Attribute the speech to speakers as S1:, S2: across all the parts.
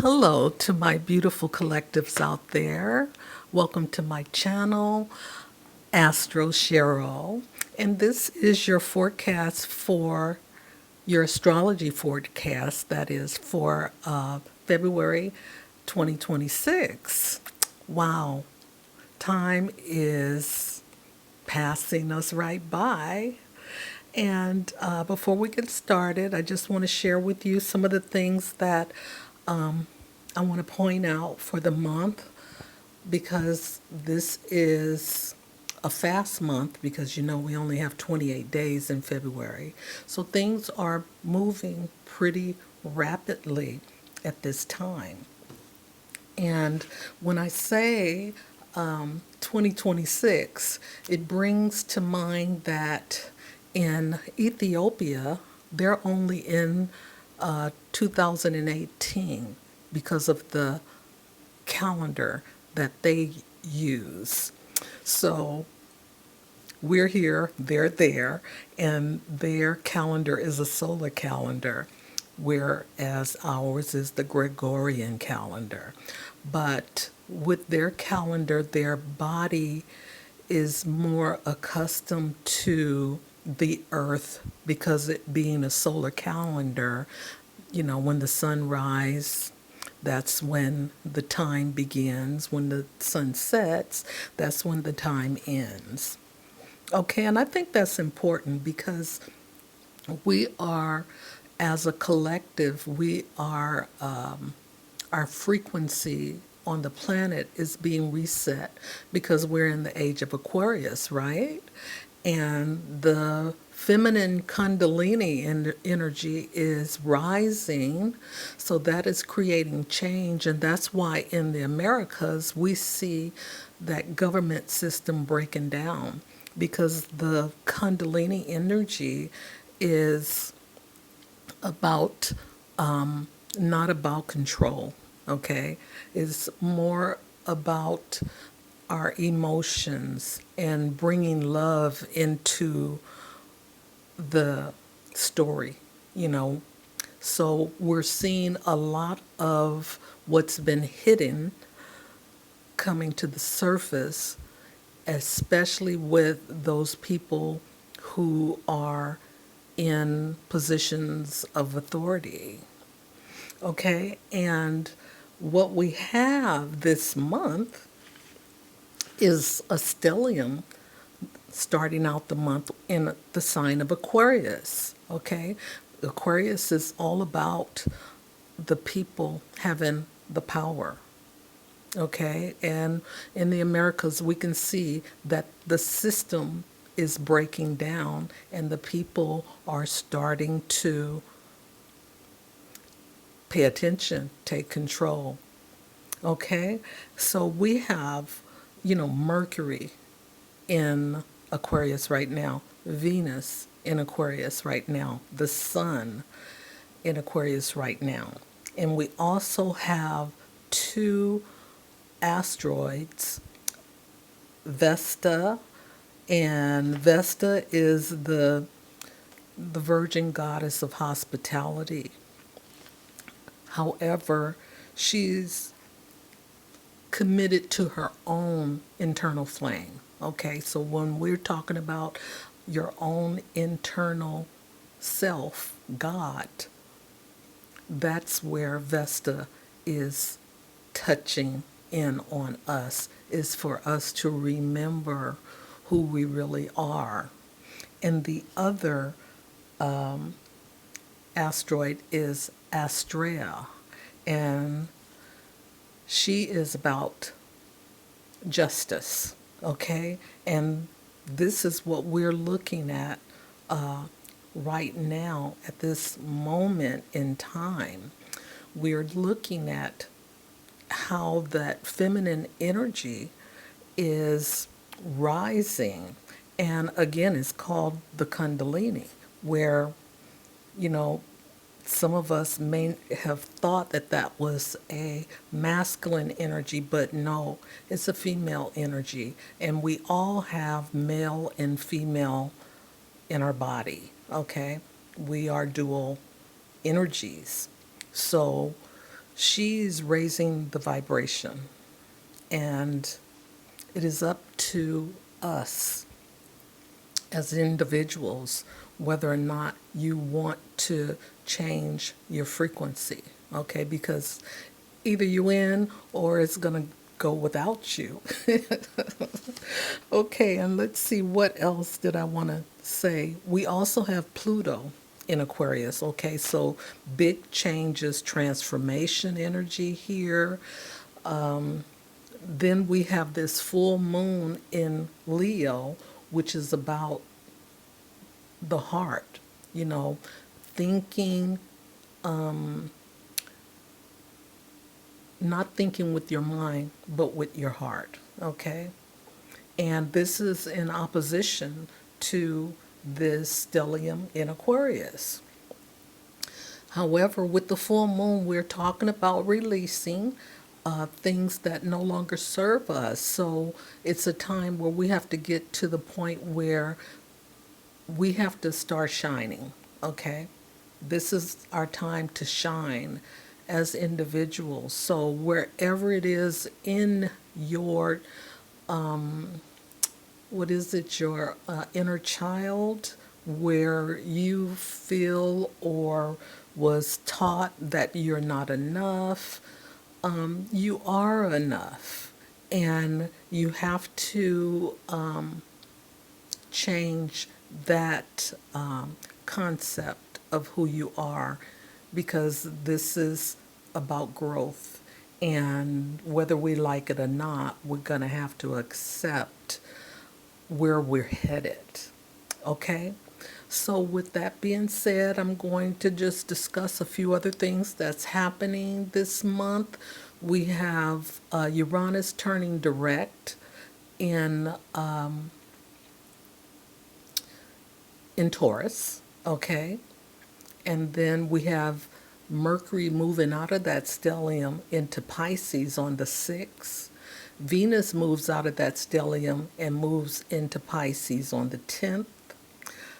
S1: Hello to my beautiful collectives out there. Welcome to my channel, Astro Cheryl. And this is your forecast for your astrology forecast, that is for February 2026. Wow, time is passing us right by. And before we get started, I just want to share with you some of the things that I want to point out for the month because this is a fast month because we only have 28 days in February. So things are moving pretty rapidly at this time. And when I say 2026, it brings to mind that in Ethiopia, they're only in 2018 because of the calendar that they use. So we're here, they're there, and their calendar is a solar calendar, whereas ours is the Gregorian calendar. But with their calendar, their body is more accustomed to the earth because it being a solar calendar, when the sun rises, that's when the time begins. When the sun sets, that's when the time ends. Okay, and I think that's important because we are, as a collective, our frequency on the planet is being reset because we're in the age of Aquarius, right? And the feminine Kundalini energy is rising, so that is creating change, and that's why in the Americas we see that government system breaking down because the Kundalini energy is about not about control, okay? It's more about our emotions and bringing love into the story, you know. So we're seeing a lot of what's been hidden coming to the surface, especially with those people who are in positions of authority. Okay, and what we have this month is a stellium starting out the month in the sign of Aquarius. Okay, Aquarius is all about the people having the power. Okay, and in the Americas, we can see that the system is breaking down and the people are starting to pay attention, take control. Okay, so we have, Mercury in Aquarius right now, Venus in Aquarius right now, the Sun in Aquarius right now. And we also have two asteroids, Vesta, and Vesta is the virgin goddess of hospitality. However, she's committed to her own internal flame. Okay, so when we're talking about your own internal self, God, that's where Vesta is touching in on us, is for us to remember who we really are. And the other asteroid is Astrea, and she is about justice, okay? And this is what we're looking at right now at this moment in time. We're looking at how that feminine energy is rising. And again, it's called the Kundalini, where, you know, some of us may have thought that that was a masculine energy, but no, it's a female energy. And we all have male and female in our body, okay? We are dual energies. So she's raising the vibration, and it is up to us as individuals whether or not you want to change your frequency, okay? Because either you in or it's going to go without you. Okay, and let's see what else did I want to say. We also have Pluto in Aquarius, okay? So big changes, transformation energy here. Then we have this full moon in Leo, which is about the heart, you know, thinking, not thinking with your mind, but with your heart, okay? And this is in opposition to this stellium in Aquarius. However, with the full moon, we're talking about releasing things that no longer serve us. So it's a time where we have to get to the point where we have to start shining, okay? This is our time to shine as individuals. So wherever it is in your, what is it, your inner child, where you feel or was taught that you're not enough, you are enough. And you have to change that concept of who you are, because this is about growth. And whether we like it or not, we're going to have to accept where we're headed. Okay? So, with that being said, I'm going to just discuss a few other things that's happening this month. We have Uranus turning direct in in Taurus, okay? And then we have Mercury moving out of that stellium into Pisces on the 6th. Venus moves out of that stellium and moves into Pisces on the 10th.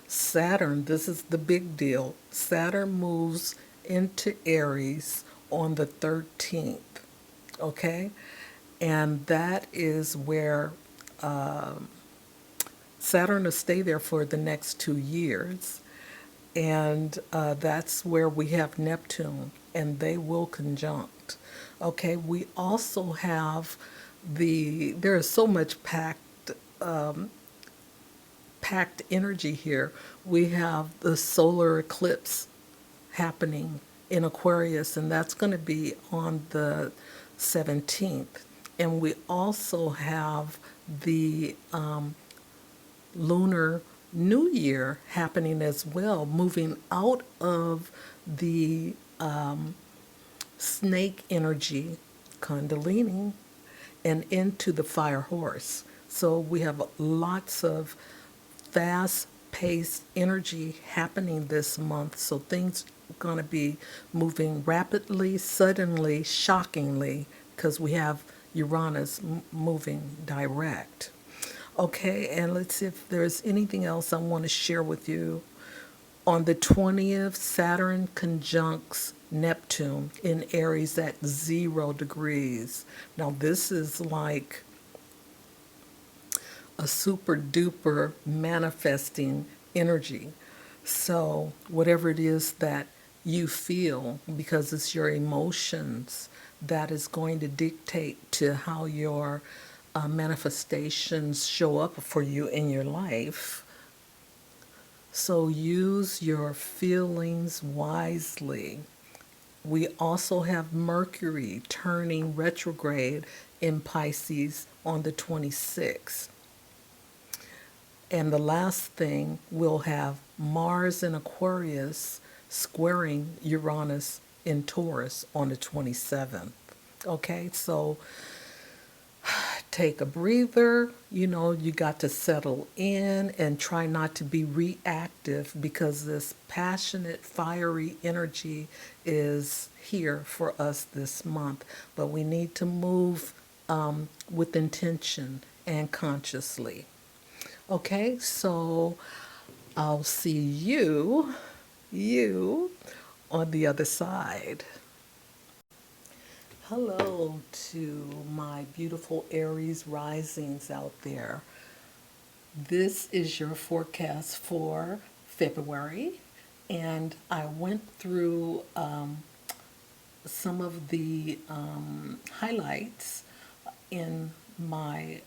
S1: Saturn, this is the big deal. Saturn moves into Aries on the 13th, okay? And that is where Saturn will stay there for the next 2 years. And that's where we have Neptune, and they will conjunct. Okay, we also have there is so much packed energy here. We have the solar eclipse happening in Aquarius, and that's going to be on the 17th. And we also have the lunar new year happening as well, moving out of the snake energy, Kundalini, and into the fire horse. So we have lots of fast paced energy happening this month. So things are going to be moving rapidly, suddenly, shockingly, because we have Uranus moving direct. Okay, and let's see if there's anything else I want to share with you. On the 20th, Saturn conjuncts Neptune in Aries at 0 degrees. Now, this is like a super duper manifesting energy. So, whatever it is that you feel, because it's your emotions that is going to dictate to how your manifestations show up for you in your life. So use your feelings wisely. We also have Mercury turning retrograde in Pisces on the 26th. And the last thing, we'll have Mars in Aquarius squaring Uranus in Taurus on the 27th. Okay, so take a breather. You know, you got to settle in and try not to be reactive, because this passionate, fiery energy is here for us this month. But we need to move with intention and consciously. Okay, so I'll see you on the other side. Hello to my beautiful Aries risings out there. This is your forecast for February, and I went through some of the highlights in my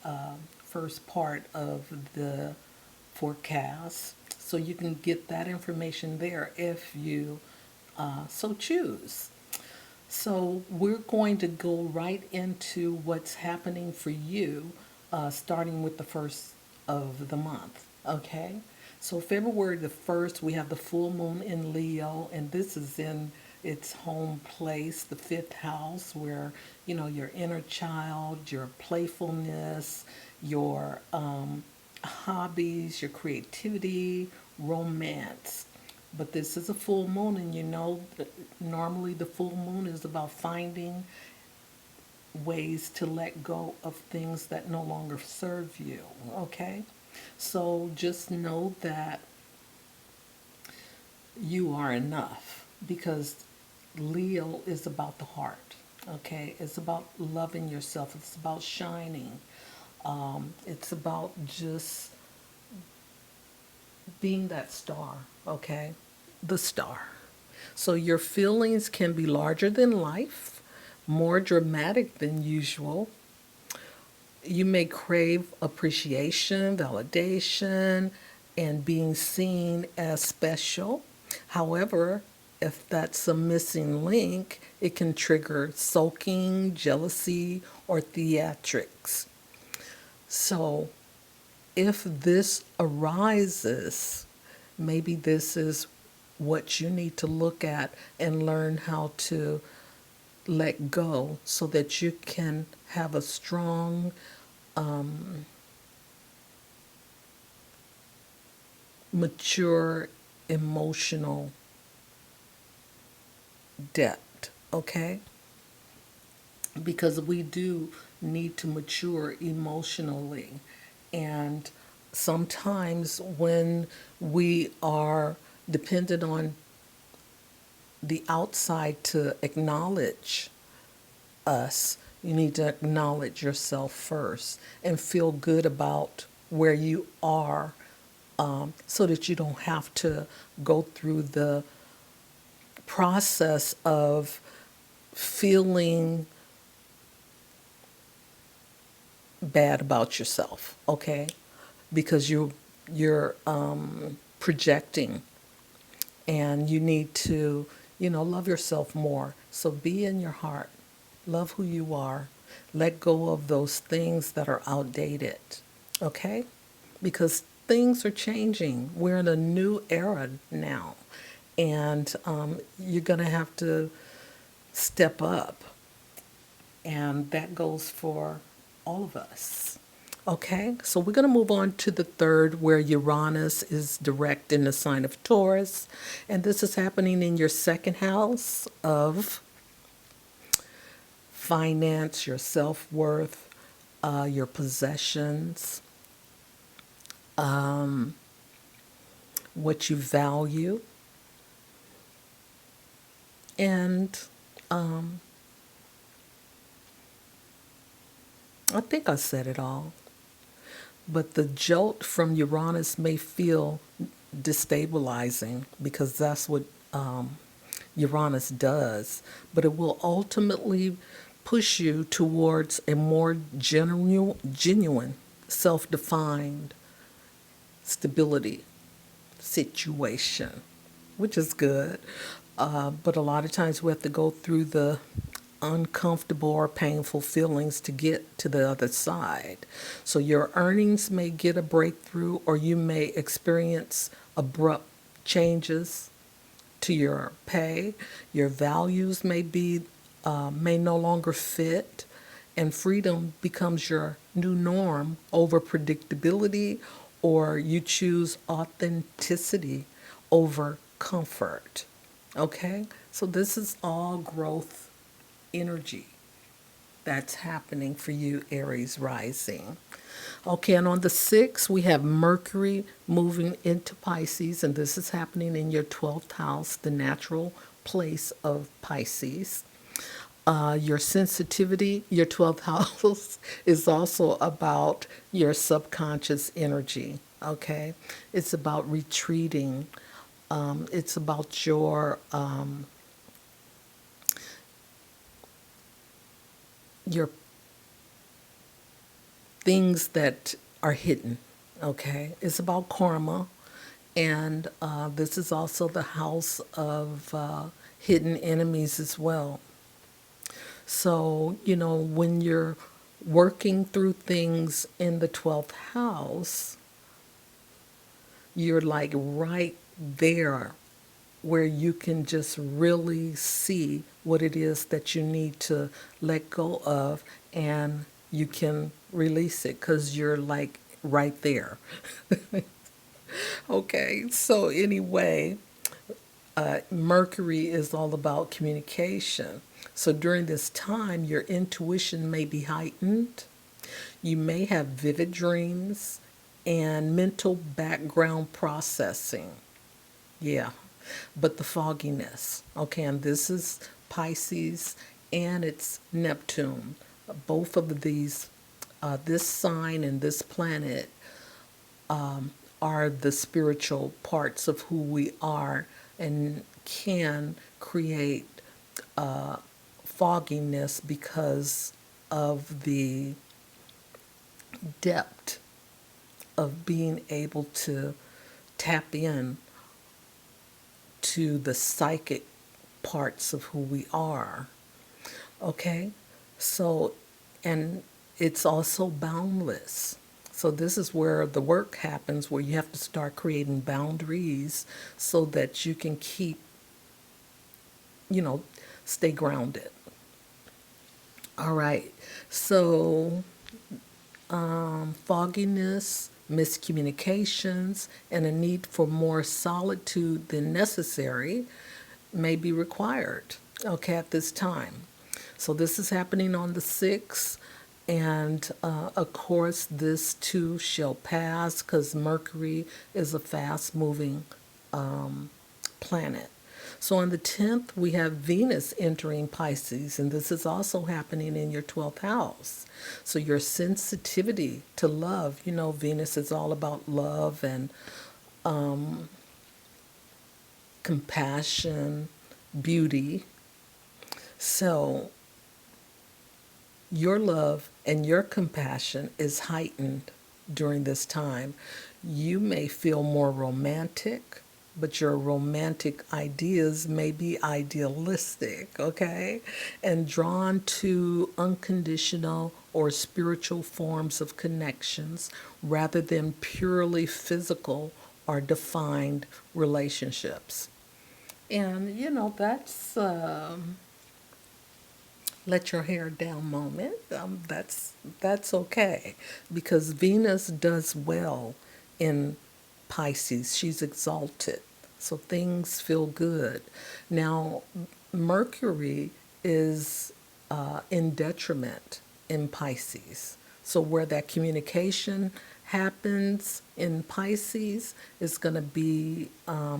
S1: first part of the forecast, so you can get that information there if you so choose. So we're going to go right into what's happening for you, starting with the first of the month. Okay? So February the 1st, we have the full moon in Leo, and this is in its home place, the fifth house, where, your inner child, your playfulness, your hobbies, your creativity, romance. But this is a full moon, and normally the full moon is about finding ways to let go of things that no longer serve you. Okay? So just know that you are enough, because Leo is about the heart. Okay? It's about loving yourself, it's about shining, it's about just being that star. Okay? The star. So your feelings can be larger than life, more dramatic than usual. You may crave appreciation, validation, and being seen as special. However, if that's a missing link, it can trigger sulking, jealousy, or theatrics. So, if this arises, maybe this is what you need to look at and learn how to let go so that you can have a strong, mature emotional depth. Okay? Because we do need to mature emotionally. And sometimes when we are dependent on the outside to acknowledge us, you need to acknowledge yourself first and feel good about where you are, so that you don't have to go through the process of feeling bad about yourself, okay? Because you're projecting, and you need to, love yourself more. So be in your heart, love who you are, let go of those things that are outdated, okay? Because things are changing. We're in a new era now, and you're going to have to step up, and that goes for all of us. Okay, so we're going to move on to the third, where Uranus is direct in the sign of Taurus. And this is happening in your second house of finance, your self worth, your possessions, what you value. And I think I said it all. But the jolt from Uranus may feel destabilizing, because that's what Uranus does. But it will ultimately push you towards a more genuine, self defined stability situation, which is good. But a lot of times we have to go through the uncomfortable or painful feelings to get to the other side. So your earnings may get a breakthrough, or you may experience abrupt changes to your pay. Your values may no longer fit, and freedom becomes your new norm over predictability, or you choose authenticity over comfort. Okay? So this is all growth energy that's happening for you, Aries rising. Okay, and on the 6th, we have Mercury moving into Pisces, and this is happening in your 12th house, the natural place of Pisces. your sensitivity, your 12th house is also about your subconscious energy, okay? It's about retreating. It's about your things that are hidden, okay? It's about karma. And this is also the house of hidden enemies as well. So, when you're working through things in the 12th house, you're like right there where you can just really see what it is that you need to let go of, and you can release it because you're like right there. Okay, so anyway, Mercury is all about communication. So during this time, your intuition may be heightened. You may have vivid dreams and mental background processing. Yeah, but the fogginess. Okay, and this is Pisces and it's Neptune. Both of these, this sign and this planet are the spiritual parts of who we are and can create fogginess because of the depth of being able to tap in to the psychic parts of who we are. Okay? So, and it's also boundless. So, this is where the work happens, where you have to start creating boundaries so that you can keep, you know, stay grounded. All right. So, fogginess, miscommunications, and a need for more solitude than necessary may be required, okay, at this time. So this is happening on the 6th, and of course, this too shall pass because Mercury is a fast moving planet. So on the 10th, we have Venus entering Pisces, and this is also happening in your 12th house. So your sensitivity to love, Venus is all about love and compassion, beauty. So your love and your compassion is heightened during this time. You may feel more romantic, but your romantic ideas may be idealistic, okay? And drawn to unconditional or spiritual forms of connections rather than purely physical or defined relationships. And, that's let your hair down moment. That's okay because Venus does well in Pisces. She's exalted, so things feel good. Now, Mercury is in detriment in Pisces. So where that communication happens in Pisces is going to be a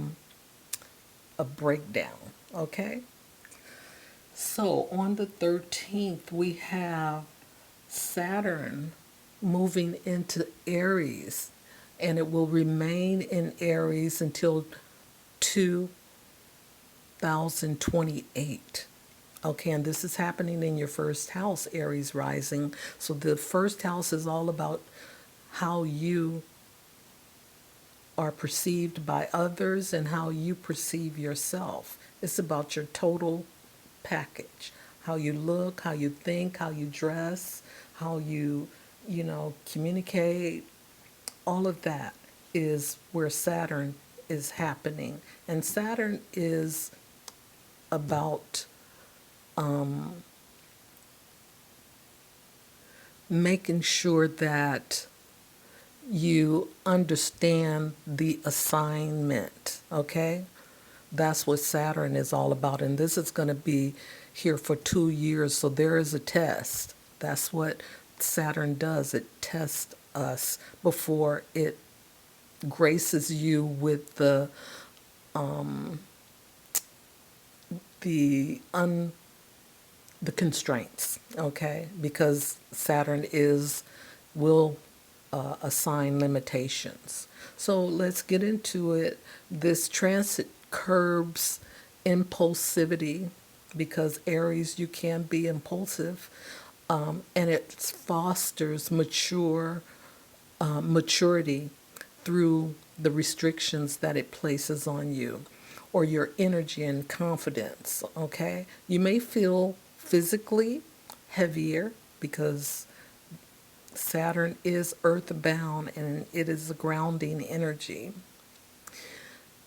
S1: breakdown. Okay. So on the 13th, we have Saturn moving into Aries, and it will remain in Aries until 2028. Okay, and this is happening in your first house, Aries rising. So the first house is all about how you are perceived by others and how you perceive yourself. It's about your total package, how you look, how you think, how you dress, how you communicate. All of that is where Saturn is happening. And Saturn is about making sure that you understand the assignment, okay? That's what Saturn is all about. And this is going to be here for 2 years. So there is a test. That's what Saturn does. It tests us before it graces you with the the constraints, okay? Because Saturn will assign limitations. So let's get into it. This transit curbs impulsivity because Aries, you can be impulsive, and it fosters maturity through the restrictions that it places on you or your energy and confidence, okay? You may feel physically heavier because Saturn is earthbound and it is a grounding energy.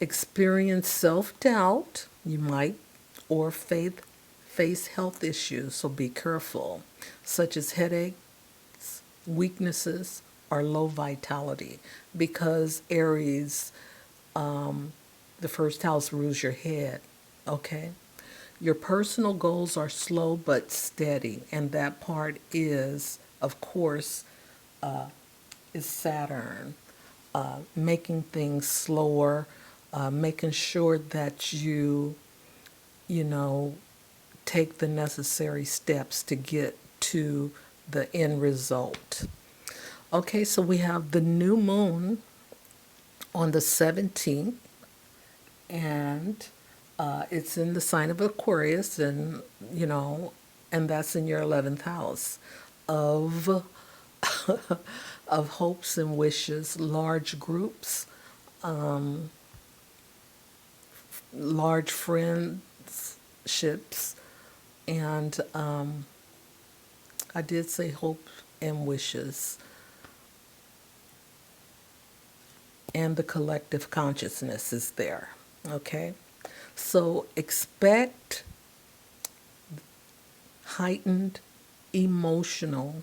S1: Experience self doubt, you might, or face health issues, so be careful, such as headaches, weaknesses, or low vitality, because Aries, the first house rules your head, okay? Your personal goals are slow but steady, and that part is, of course, is Saturn, making things slower, making sure that you know, take the necessary steps to get to the end result. Okay, so we have the new moon on the 17th, and it's in the sign of Aquarius, and and that's in your 11th house of of hopes and wishes, large groups, large friendships, and I did say hope and wishes, and the collective consciousness is there. Okay, so expect heightened emotional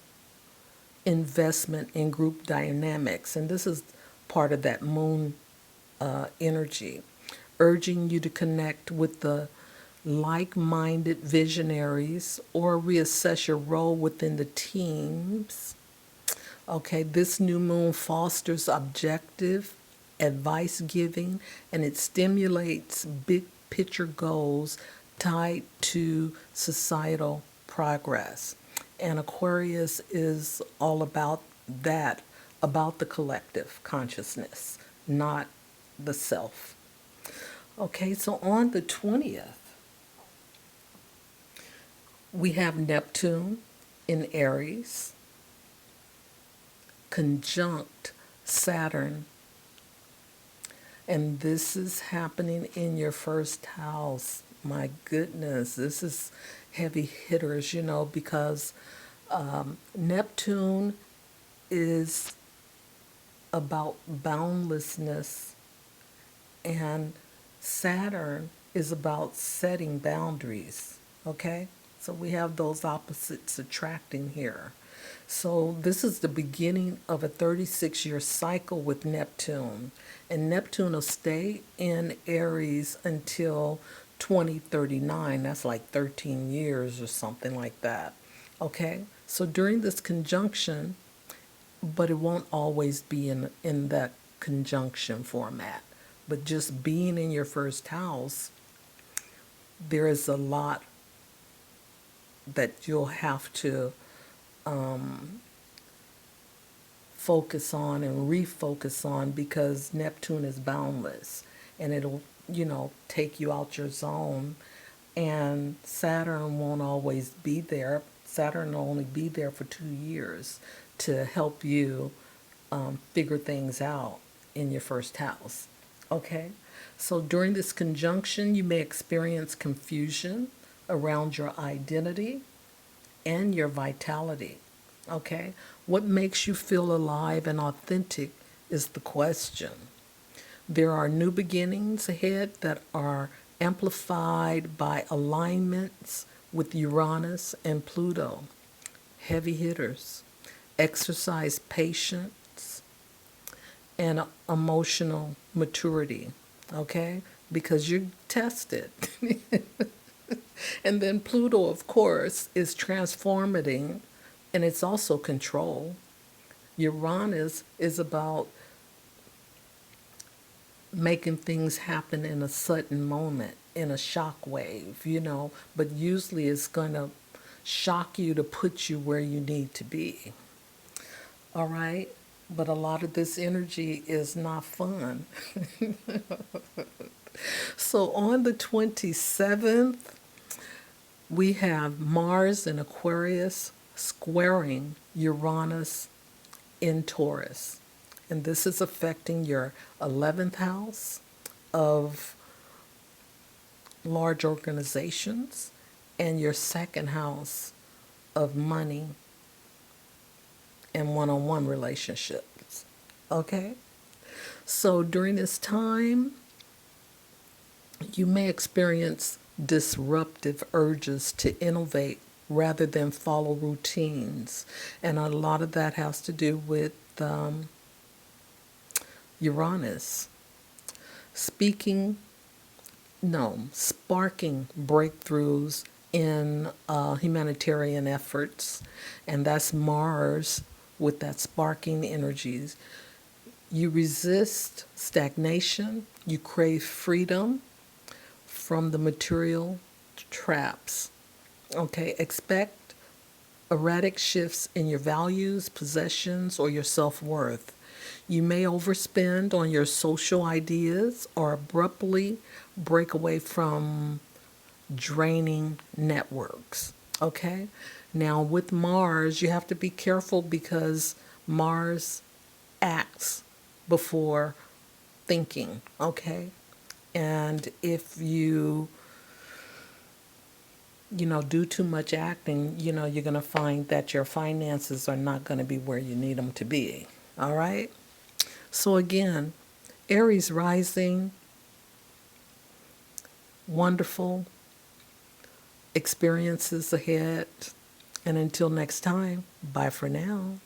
S1: investment in group dynamics, and this is part of that moon energy, urging you to connect with the like minded visionaries or reassess your role within the teams. Okay, this new moon fosters objective advice giving and it stimulates big picture goals tied to societal progress. And Aquarius is all about that, about the collective consciousness, not the self. Okay, so on the 20th, we have Neptune in Aries, conjunct Saturn, and this is happening in your first house. My goodness, this is heavy hitters, because Neptune is about boundlessness, and Saturn is about setting boundaries. Okay? So we have those opposites attracting here. So this is the beginning of a 36-year cycle with Neptune. And Neptune will stay in Aries until 2039. That's like 13 years or something like that. Okay? So during this conjunction, but it won't always be in that conjunction format. But just being in your first house, there is a lot that you'll have to focus on and refocus on because Neptune is boundless and it'll, take you out your zone. And Saturn won't always be there. Saturn will only be there for 2 years to help you figure things out in your first house. Okay? So during this conjunction, you may experience confusion around your identity and your vitality. Okay? What makes you feel alive and authentic is the question. There are new beginnings ahead that are amplified by alignments with Uranus and Pluto. Heavy hitters. Exercise patience and emotional maturity, okay? Because you're tested. And then Pluto, of course, is transformating and it's also control. Uranus is about making things happen in a sudden moment, in a shock wave, but usually it's going to shock you to put you where you need to be. All right? But a lot of this energy is not fun. So on the 27th, we have Mars in Aquarius squaring Uranus in Taurus. And this is affecting your 11th house of large organizations and your second house of money and one-on-one relationships. Okay? So during this time, you may experience disruptive urges to innovate rather than follow routines. And a lot of that has to do with Uranus. Speaking, no, sparking breakthroughs in humanitarian efforts. And that's Mars with that sparking energies. You resist stagnation, you crave freedom from the material traps. Okay, expect erratic shifts in your values, possessions, or your self-worth. You may overspend on your social ideas or abruptly break away from draining networks. Okay? Now, with Mars, you have to be careful because Mars acts before thinking. Okay? And if do too much acting, you're going to find that your finances are not going to be where you need them to be. All right? So again, Aries rising, wonderful experiences ahead. And until next time, bye for now.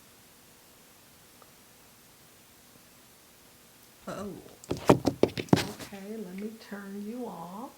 S1: Oh, okay, let me turn you off.